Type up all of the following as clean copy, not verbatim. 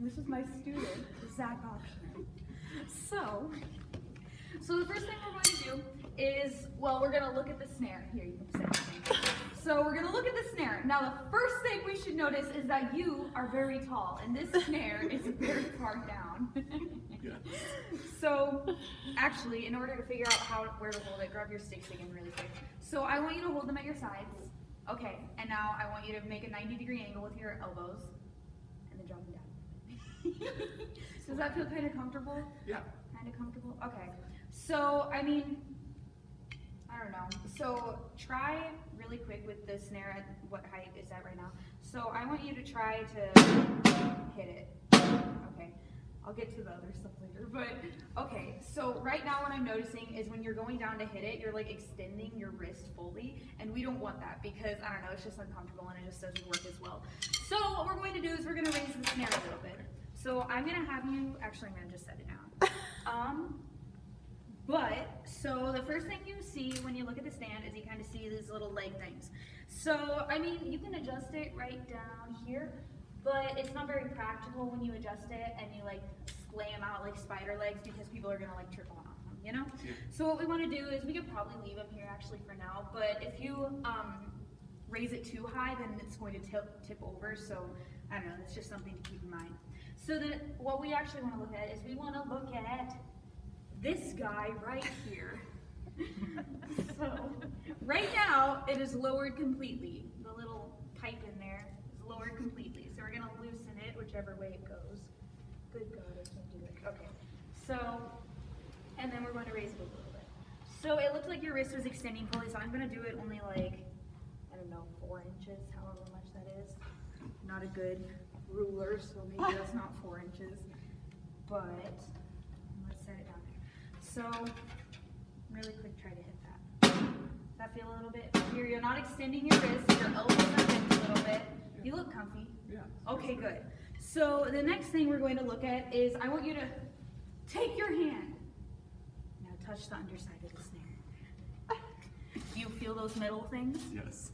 and this is my student, Zach Ochner. So the first thing we're going to do is, well, we're going to look at the snare. Here, you can sit. So we're going to look at the snare. Now, the first thing we should notice is that you are very tall, and this snare is very far down. Yes. So, actually, in order to figure out where to hold it, grab your sticks again really quick. So I want you to hold them at your sides. Okay, and now I want you to make a 90-degree angle with your elbows, and then drop them down. Does that feel kind of comfortable? Yeah. Kind of comfortable? Okay. So, I mean, I don't know. So try really quick with the snare at what height is that right now. So I want you to try to hit it. Okay. I'll get to the other stuff later. But okay, so right now what I'm noticing is when you're going down to hit it, you're like extending your wrist fully, and we don't want that because, I don't know, it's just uncomfortable and it just doesn't work as well. So what we're going to do is we're going to raise the snare a little bit. So I'm going to have you, actually I'm going to just set it down. So the first thing you see when you look at the stand is you kind of see these little leg things. So, I mean, you can adjust it right down here, but it's not very practical when you adjust it and you like splay them out like spider legs because people are gonna like trip on them, you know? Yeah. So what we wanna do is we could probably leave them here actually for now, but if you raise it too high, then it's going to tip over, so I don't know, that's just something to keep in mind. So then what we actually wanna look at is we wanna look at this guy right here. So right now it is lowered completely. The little pipe in there is lowered completely. So we're gonna loosen it whichever way it goes. Good God, I can't do it. Okay. So, and then we're going to raise it a little bit. So it looks like your wrist was extending fully, so I'm gonna do it only like, I don't know, 4 inches, however much that is. Not a good ruler, so maybe that's not 4 inches. But let's set it down there. So, really quick, try to hit that. Does that feel a little bit? Here, you're not extending your wrist, your elbows are bent a little bit. You look comfy. Yeah. Okay, good. So the next thing we're going to look at is I want you to take your hand. Now touch the underside of the snare. Do you feel those metal things? Yes.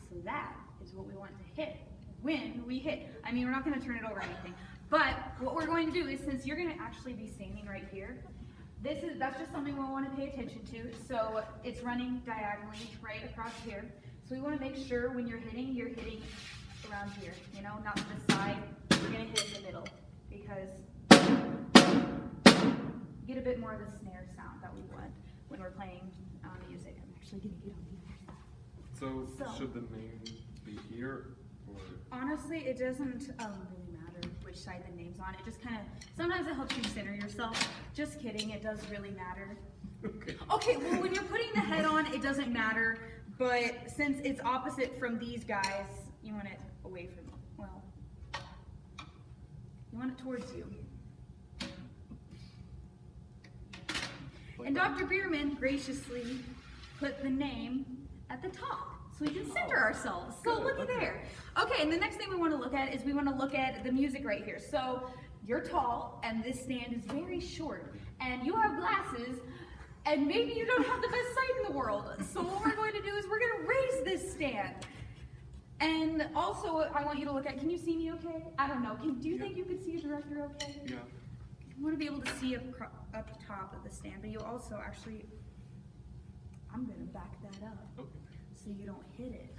So that is what we want to hit when we hit. I mean, we're not going to turn it over or anything. But what we're going to do is, since you're going to actually be standing right here, that's just something we want to pay attention to. So it's running diagonally right across here. So we want to make sure when you're hitting around here, you know, not to the side. We're going to hit in the middle because you get a bit more of the snare sound that we want when we're playing music. I'm actually going to get on here. So should the name be here or? Honestly, it doesn't really matter which side the name's on. It just kind of, sometimes it helps you center yourself. Just kidding, it does really matter. Okay, well, when you're putting the head on, it doesn't matter, but since it's opposite from these guys, you want it away from, well, you want it towards you. And Dr. Bierman graciously put the name at the top so we can center ourselves. So looky there. Okay, and the next thing we want to look at is we want to look at the music right here. So you're tall and this stand is very short and you have glasses and maybe you don't have the best sight in the world. So what we're going to do is we're going to raise this stand. And also I want you to look at, can you see me okay? I don't know. Do you think you could see a director okay? Yeah. You want to be able to see up top of the stand, but you also actually, I'm going to back that up. Okay. So you don't hit it.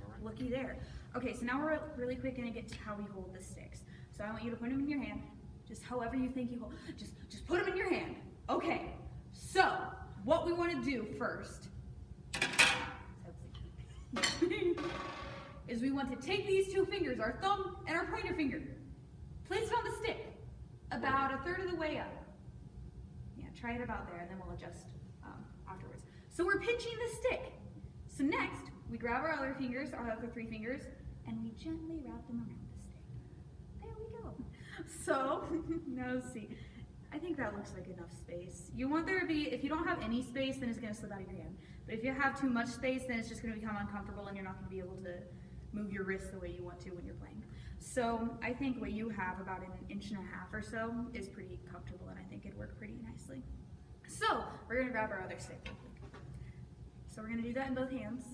All right. Looky there. Okay, so now we're really quick going to get to how we hold the sticks. So I want you to put them in your hand, just however you think you hold. Just put them in your hand. Okay, so what we want to do first is we want to take these two fingers, our thumb and our pointer finger, place it on the stick, about a third of the way up. Yeah, try it about there and then we'll adjust afterwards. So we're pinching the stick. So next, we grab our other fingers, our other 3 fingers, and we gently wrap them around the stick. There we go. So, now let's see. I think that looks like enough space. You want there to be, if you don't have any space, then it's going to slip out of your hand. But if you have too much space, then it's just going to become uncomfortable and you're not going to be able to move your wrists the way you want to when you're playing. So I think what you have, about 1.5 inches or so, is pretty comfortable and I think it'd work pretty nicely. So, we're going to grab our other stick real quick. So we're going to do that in both hands.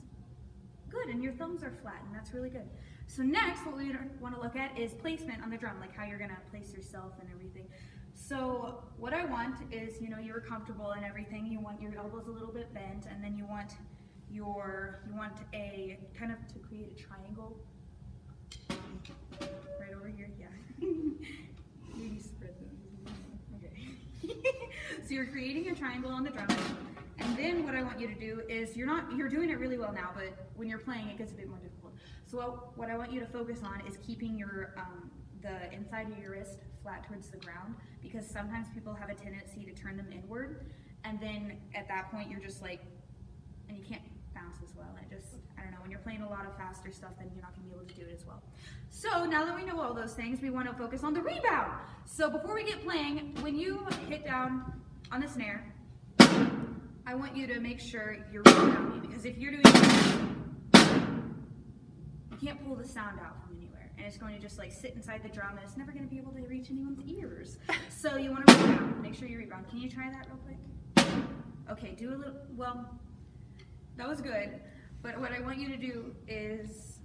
Good, and your thumbs are flat, and that's really good. So next, what we want to look at is placement on the drum, like how you're gonna place yourself and everything. So what I want is, you're comfortable and everything. You want your elbows a little bit bent, and then you want a kind of to create a triangle right over here. Yeah. Maybe spread those. Okay. So you're creating a triangle on the drum, and then what I want you to do is you're doing it really well now, but when you're playing, it gets a bit more difficult. So what I want you to focus on is keeping your the inside of your wrist flat towards the ground, because sometimes people have a tendency to turn them inward, and then at that point you're just like, and you can't bounce as well. I don't know, when you're playing a lot of faster stuff, then you're not going to be able to do it as well. So now that we know all those things, we want to focus on the rebound. So before we get playing, when you hit down on the snare, I want you to make sure you're rebounding, because if you're doing that, you can't pull the sound out from anywhere, and it's going to just like sit inside the drum, and it's never going to be able to reach anyone's ears. So you want to rebound. Make sure you rebound. Can you try that real quick? Okay, do a little, well, that was good, but what I want you to do is,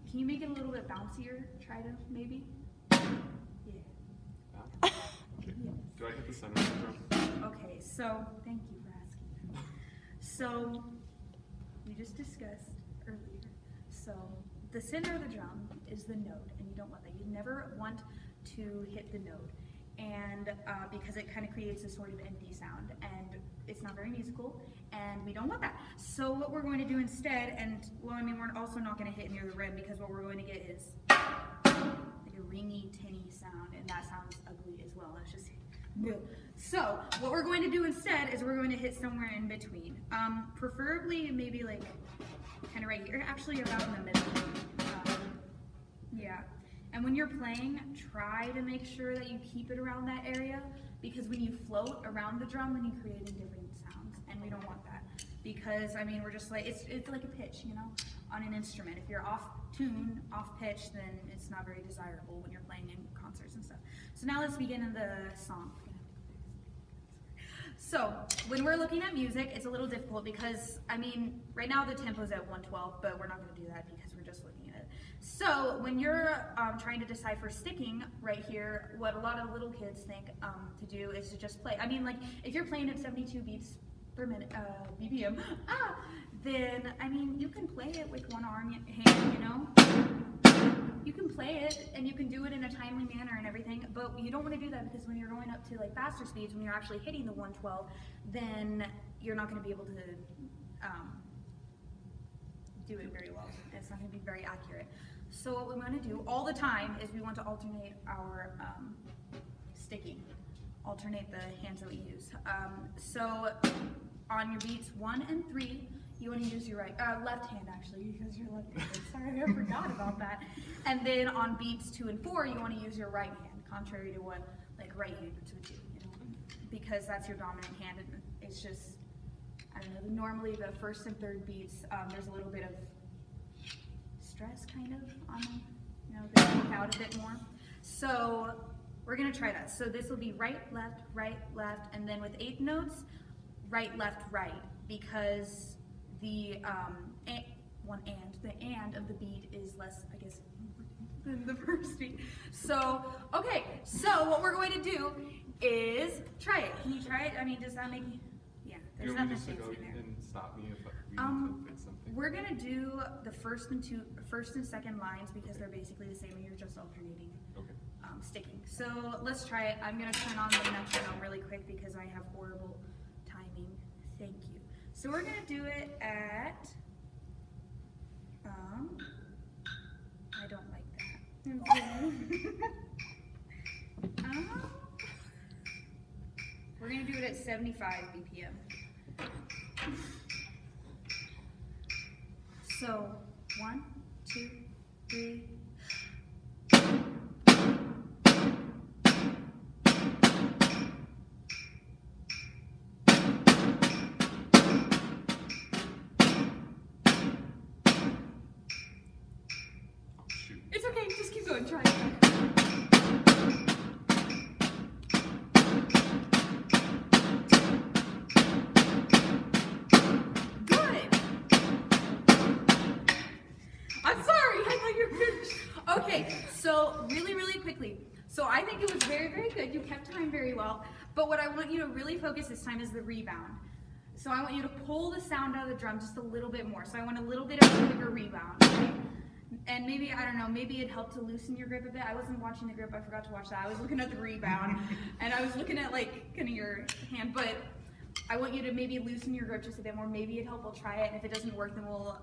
can you make it a little bit bouncier? Try to, maybe? Yeah. Okay. Do I hit the center of the drum? Okay, so, thank you for asking. So, we just discussed earlier, so the center of the drum is the note, and you don't want that. You never want to hit the note, and because it kind of creates a sort of empty sound, and it's not very musical, and we don't want that. So what we're going to do instead, and well, I mean, we're also not going to hit near the rim, because what we're going to get is like a ringy, tinny sound, and that sounds ugly as well. It's just no. So what we're going to do instead is we're going to hit somewhere in between, preferably maybe like kind of right here, actually about in the middle. Yeah. And when you're playing, try to make sure that you keep it around that area, because when you float around the drum, then you're creating different sounds, and we don't want that. Because, I mean, we're just like, it's like a pitch, on an instrument. If you're off tune, off pitch, then it's not very desirable when you're playing in concerts and stuff. So now let's begin in the song. So, when we're looking at music, it's a little difficult because, I mean, right now the tempo's at 112, but we're not going to do that because we're just looking at it. So, when you're trying to decipher sticking right here, what a lot of little kids think to do is to just play. I mean, like, if you're playing at 72 beats per minute, BPM, then, I mean, you can play it with one arm, hand, You can play it, and you can do it in a timely manner and everything, but you don't want to do that, because when you're going up to like faster speeds, when you're actually hitting the 112, then you're not going to be able to do it very well. It's not going to be very accurate. So what we want to do all the time is we want to alternate our sticking, alternate the hands that we use. So on your beats 1 and 3, you want to use your left hand, actually, because you're left-handed. Sorry, I forgot about that. And then on beats 2 and 4, you want to use your right hand, contrary to what like right-handers would do, because that's your dominant hand, and it's just, I don't know. Normally, the first and third beats, there's a little bit of stress, kind of, on them. They work out a bit more. So we're gonna try that. So this will be right, left, and then with 8th notes, right, left, right, because the and of the beat is less, I guess, than the first beat. So, okay, so what we're going to do is try it. Can you try it? I mean, does that make, yeah, there's You want nothing me just to fancy go there. and stop me if we need to fix something? We're gonna do the first and second lines, because they're basically the same, and you're just alternating sticking. So let's try it. I'm gonna turn on the metronome really quick because I have horrible timing. Thank you. So we're gonna do it at, I don't like that. We're gonna do it at 75 BPM. So, 1, 2, 3. It's okay, just keep going, try it. Good! I'm sorry, I thought you were good. Okay, so really quickly. So I think it was very good. You kept time very well. But what I want you to really focus this time is the rebound. So I want you to pull the sound out of the drum just a little bit more. So I want a little bit of a bigger rebound. Okay? And maybe, I don't know, maybe it helped to loosen your grip a bit. I wasn't watching the grip, I forgot to watch that. I was looking at the rebound, and I was looking at like kind of your hand, but I want you to maybe loosen your grip just a bit more. Maybe it helped, we'll try it, and if it doesn't work, then we'll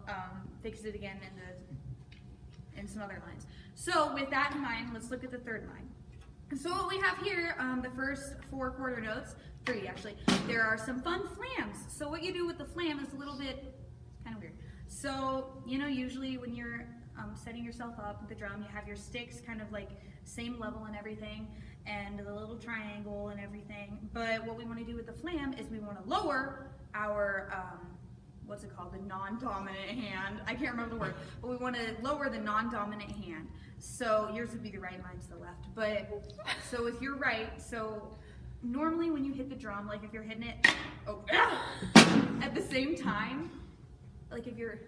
fix it again in some other lines. So with that in mind, let's look at the third line. So what we have here, the first 4 quarter notes, 3 actually, there are some fun flams. So what you do with the flam is a little bit kind of weird. So, you know, usually when you're setting yourself up with the drum, you have your sticks kind of like same level and everything, and the little triangle and everything. But what we want to do with the flam is we want to lower our, what's it called, the non-dominant hand. I can't remember the word, but we want to lower the non-dominant hand. So yours would be the right, mine's the left. But so if you're right, so normally when you hit the drum, like if you're hitting it at the same time, like if you're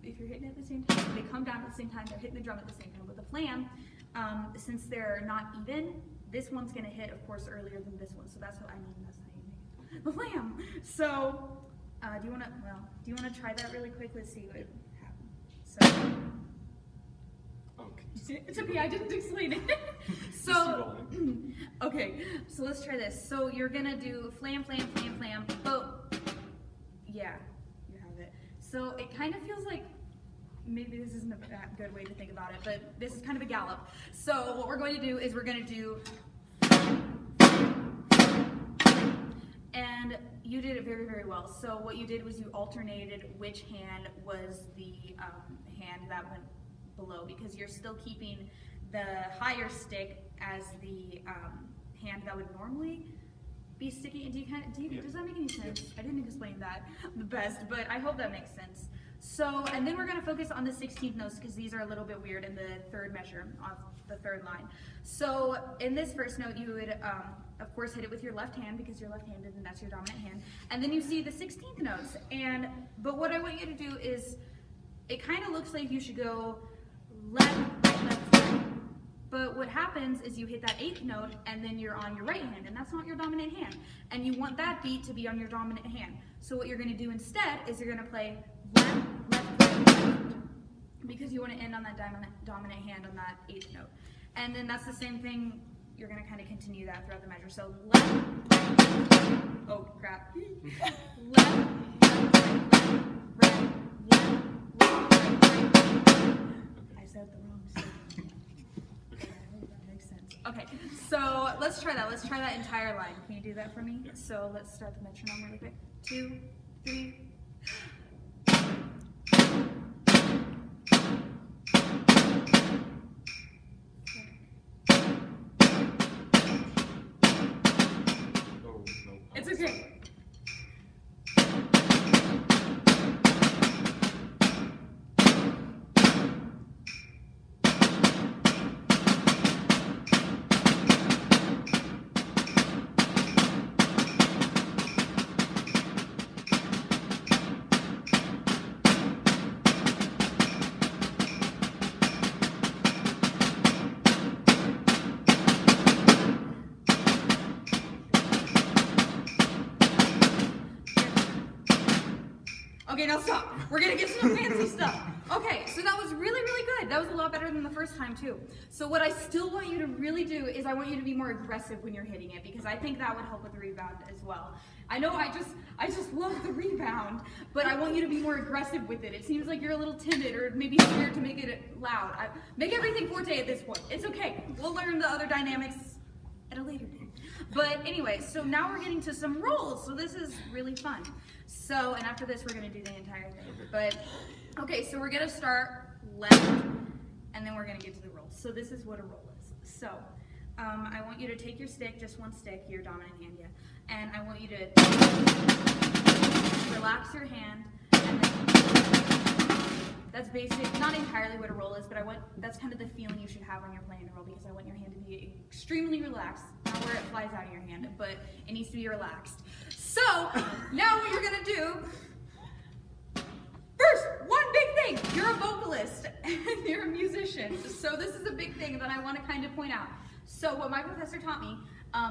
hitting it at the same time, they come down at the same time, they're hitting the drum at the same time. With the flam, since they're not even, this one's gonna hit, of course, earlier than this one. So that's what I mean, that's how you make it. The flam. So, do you wanna try that really quick? Let's see what happens. So, Okay. it's okay, I didn't explain it. So, okay, so let's try this. So you're gonna do flam, flam, flam, flam. Oh, yeah, you have it. So it kind of feels like, maybe this isn't a good way to think about it, but this is kind of a gallop. So what we're going to do is we're going to do, and you did it very well. So what you did was you alternated which hand was the hand that went below, because you're still keeping the higher stick as the hand that would normally be sticky. Does that make any sense? I didn't explain that the best, but I hope that makes sense. So, and then we're going to focus on the 16th notes because these are a little bit weird in the third measure of the third line. So in this first note, you would, of course, hit it with your left hand because you're left-handed and that's your dominant hand. And then you see the 16th notes. But what I want you to do is, it kind of looks like you should go left, right, left, right. But what happens is you hit that 8th note and then you're on your right hand, and that's not your dominant hand. And you want that beat to be on your dominant hand. So what you're going to do instead is you're going to play left, left, right, left, because you want to end on that dominant hand on that 8th note. And then that's the same thing, you're going to kind of continue that throughout the measure. So left, oh crap, left, left, right, left, right. I said the wrong stuff. Okay, so let's try that. Let's try that entire line. Can you do that for me? Yeah. So let's start the metronome really quick. 2, 3. Oh, no. It's okay. Okay, now stop. We're gonna get some fancy stuff. Okay, so that was really good. That was a lot better than the first time too. So what I still want you to really do is I want you to be more aggressive when you're hitting it, because I think that would help with the rebound as well. I know I just love the rebound, but I want you to be more aggressive with it. It seems like you're a little timid or maybe scared to make it loud. Make everything forte at this point. It's okay. We'll learn the other dynamics at a later date. But anyway, so now we're getting to some rolls, so this is really fun. So, and after this we're gonna do the entire thing. But, okay, so we're gonna start left, and then we're gonna get to the rolls. So this is what a roll is. So, I want you to take your stick, just one stick, your dominant hand, yeah, and I want you to relax your hand, and then that's basic, not entirely what a roll is, but that's kind of the feeling you should have when you're playing a roll, because I want your hand to be extremely relaxed, not where it flies out of your hand, but it needs to be relaxed. So, now what you're gonna do, first, one big thing. thing. You're a vocalist and you're a musician. So this is a big thing that I want to kind of point out. So what my professor taught me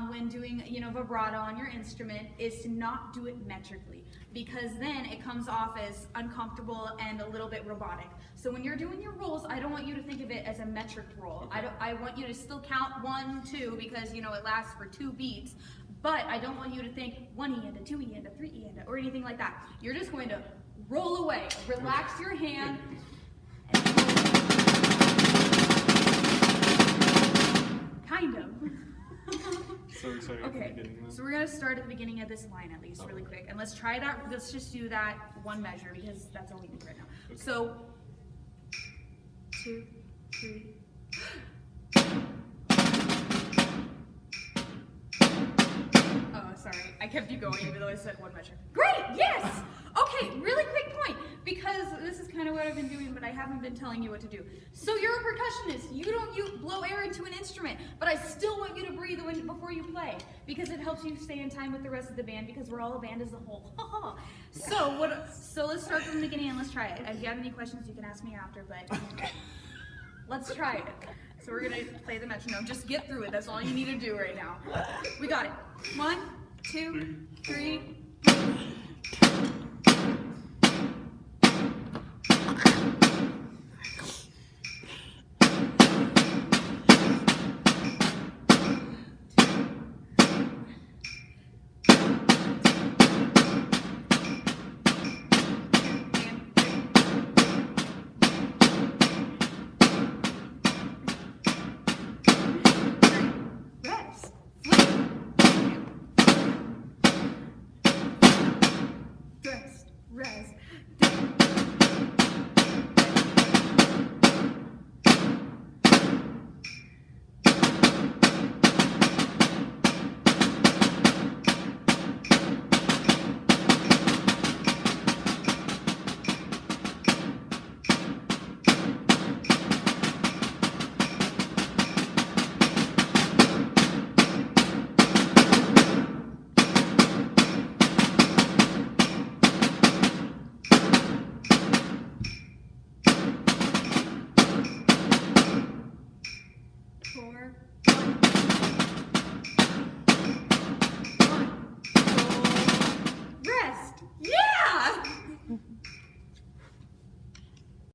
when doing, vibrato on your instrument is to not do it metrically, because then it comes off as uncomfortable and a little bit robotic. So when you're doing your rolls, I don't want you to think of it as a metric roll. I want you to still count 1, 2, because it lasts for 2 beats. But I don't want you to think 1 E and a 2 E and a 3 E and a, or anything like that. You're just going to roll away. Relax your hand. And kind of. So we're starting at the beginning then? So we're going to start at the beginning of this line at least really quick. And let's try that. Let's just do that one measure because that's all we need right now. Okay. So 2, 3. Oh, sorry. I kept you going even though I said one measure. Great, yes! Okay, really quick point, because this is kind of what I've been doing, but I haven't been telling you what to do. So you're a percussionist. You blow air into an instrument, but I still want you to breathe before you play, because it helps you stay in time with the rest of the band, because we're all a band as a whole. So let's start from the beginning and let's try it. If you have any questions, you can ask me after, but let's try it. So we're gonna play the metronome. Just get through it. That's all you need to do right now. We got it. 1, 2, 3. Rest.